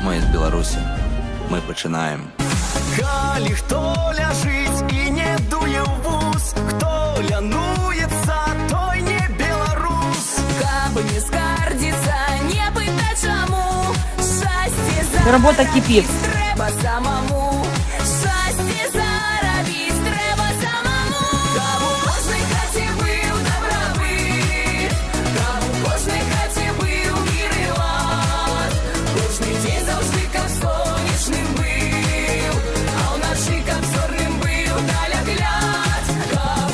Ми з Білорусі. Ми починаємо. Калі хто ляжить і не дує в вуз, хто лянується, той не белорус. Кабы не скардиться, не пытать чаму. Счастье заработать Работа кипит. треба самому. Счастье заработать треба самому. Каб у кожнай хаце быў добрабыт, каб у кожнай хаце быў мір і лад. Кожны дзень заўжды каб сонечным быў, а ўначы каб зорным быў далягляд. Каб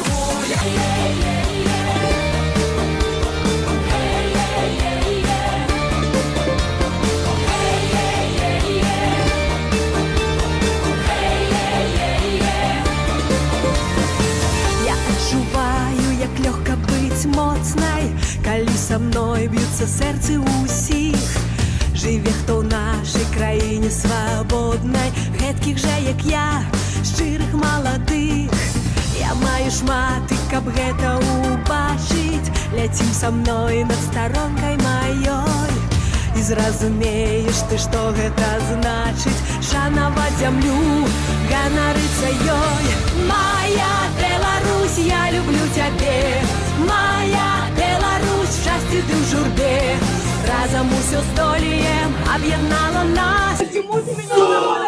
Я адчуваю, як лёгка быць моцнай, калі са мной б'юцца сэрцы ўсіх. Жыве хто ў нашай краіне свабоднай, гэткіх жа, як я, шчырых маладых. Я маю шмат, і каб гэта убачыць, ляцім са мной над старонкай маёй. І зразумееш ты, што гэта значыць, шанаваць зямлю, ганарыцца ёй. Моя Беларусь, я люблю цябе, моя Беларусь, в шчасці ды ў журбе. Разам усё здолеем, аб'яднала нас. Почему ты меня